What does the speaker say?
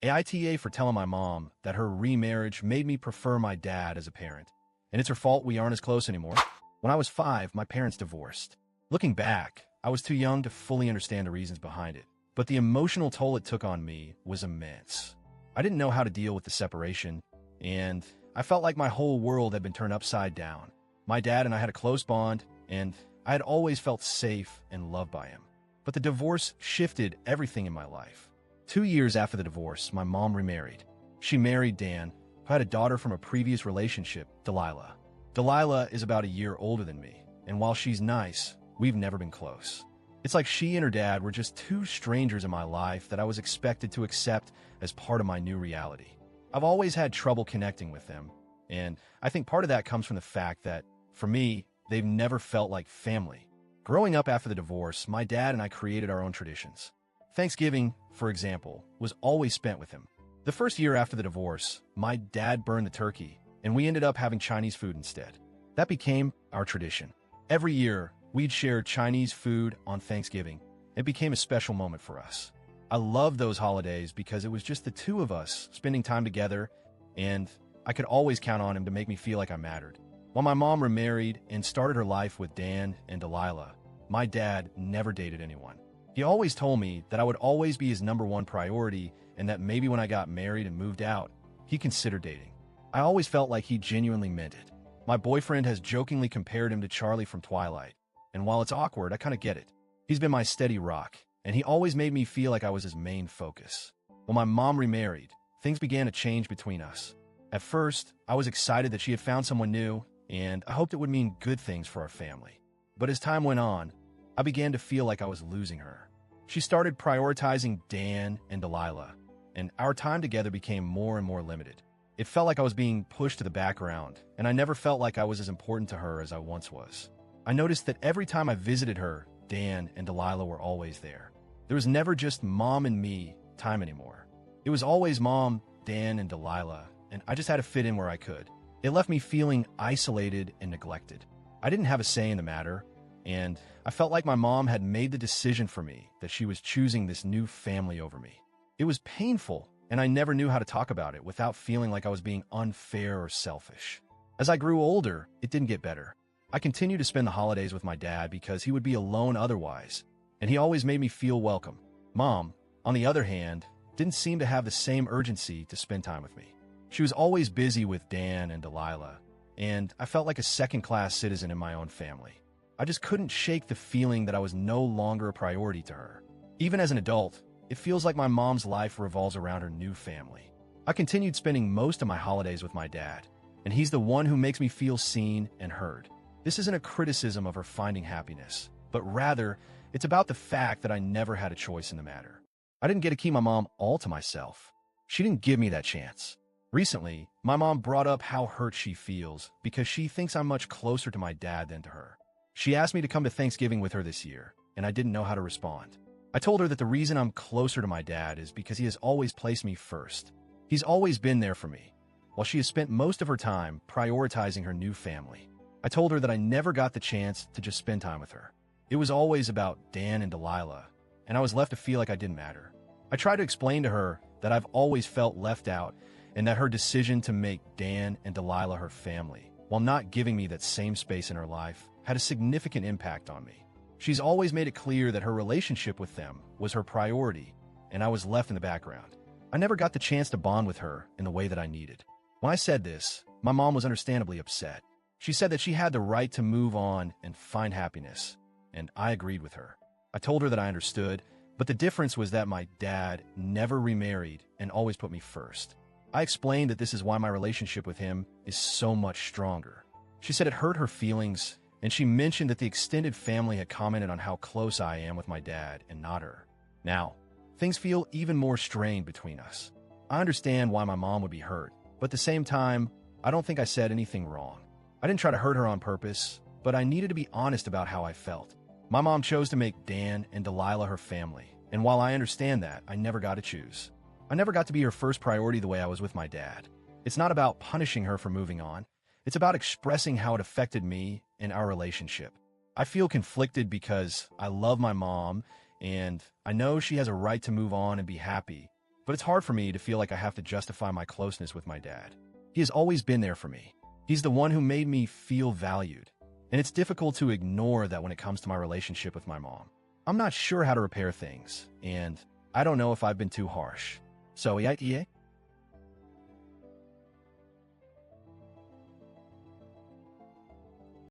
AITA for telling my mom that her remarriage made me prefer my dad as a parent. And it's her fault we aren't as close anymore. When I was 5, my parents divorced. Looking back, I was too young to fully understand the reasons behind it. But the emotional toll it took on me was immense. I didn't know how to deal with the separation, and I felt like my whole world had been turned upside down. My dad and I had a close bond, and I had always felt safe and loved by him. But the divorce shifted everything in my life. 2 years after the divorce, my mom remarried. She married Dan, who had a daughter from a previous relationship, Delilah. Delilah is about a year older than me, and while she's nice, we've never been close. It's like she and her dad were just two strangers in my life that I was expected to accept as part of my new reality. I've always had trouble connecting with them, and I think part of that comes from the fact that, for me, they've never felt like family. Growing up after the divorce, my dad and I created our own traditions. Thanksgiving, for example, was always spent with him. The first year after the divorce, my dad burned the turkey, and we ended up having Chinese food instead. That became our tradition. Every year, we'd share Chinese food on Thanksgiving. It became a special moment for us. I loved those holidays because it was just the two of us spending time together, and I could always count on him to make me feel like I mattered. While my mom remarried and started her life with Dan and Delilah, my dad never dated anyone. He always told me that I would always be his #1 priority and that maybe when I got married and moved out, he'd consider dating. I always felt like he genuinely meant it. My boyfriend has jokingly compared him to Charlie from Twilight, and while it's awkward, I kind of get it. He's been my steady rock, and he always made me feel like I was his main focus. When my mom remarried, things began to change between us. At first, I was excited that she had found someone new, and I hoped it would mean good things for our family. But as time went on, I began to feel like I was losing her. She started prioritizing Dan and Delilah, and our time together became more and more limited. It felt like I was being pushed to the background, and I never felt like I was as important to her as I once was. I noticed that every time I visited her, Dan and Delilah were always there. There was never just mom and me time anymore. It was always mom, Dan, and Delilah, and I just had to fit in where I could. It left me feeling isolated and neglected. I didn't have a say in the matter, and I felt like my mom had made the decision for me that she was choosing this new family over me. It was painful, and I never knew how to talk about it without feeling like I was being unfair or selfish. As I grew older, it didn't get better. I continued to spend the holidays with my dad because he would be alone otherwise, and he always made me feel welcome. Mom, on the other hand, didn't seem to have the same urgency to spend time with me. She was always busy with Dan and Delilah, and I felt like a second-class citizen in my own family. I just couldn't shake the feeling that I was no longer a priority to her. Even as an adult, it feels like my mom's life revolves around her new family. I continued spending most of my holidays with my dad, and he's the one who makes me feel seen and heard. This isn't a criticism of her finding happiness, but rather, it's about the fact that I never had a choice in the matter. I didn't get to keep my mom all to myself. She didn't give me that chance. Recently, my mom brought up how hurt she feels because she thinks I'm much closer to my dad than to her. She asked me to come to Thanksgiving with her this year, and I didn't know how to respond. I told her that the reason I'm closer to my dad is because he has always placed me first. He's always been there for me, while she has spent most of her time prioritizing her new family. I told her that I never got the chance to just spend time with her. It was always about Dan and Delilah, and I was left to feel like I didn't matter. I tried to explain to her that I've always felt left out and that her decision to make Dan and Delilah her family, while not giving me that same space in her life, had a significant impact on me. She's always made it clear that her relationship with them was her priority, and I was left in the background. I never got the chance to bond with her in the way that I needed. When I said this, my mom was understandably upset. She said that she had the right to move on and find happiness, and I agreed with her. I told her that I understood, but the difference was that my dad never remarried and always put me first. I explained that this is why my relationship with him is so much stronger. She said it hurt her feelings, and she mentioned that the extended family had commented on how close I am with my dad and not her. Now, things feel even more strained between us. I understand why my mom would be hurt, but at the same time, I don't think I said anything wrong. I didn't try to hurt her on purpose, but I needed to be honest about how I felt. My mom chose to make Dan and Delilah her family, and while I understand that, I never got to choose. I never got to be her first priority the way I was with my dad. It's not about punishing her for moving on. It's about expressing how it affected me and our relationship. I feel conflicted because I love my mom, and I know she has a right to move on and be happy, but it's hard for me to feel like I have to justify my closeness with my dad. He has always been there for me. He's the one who made me feel valued, and it's difficult to ignore that when it comes to my relationship with my mom. I'm not sure how to repair things, and I don't know if I've been too harsh. So, AITA?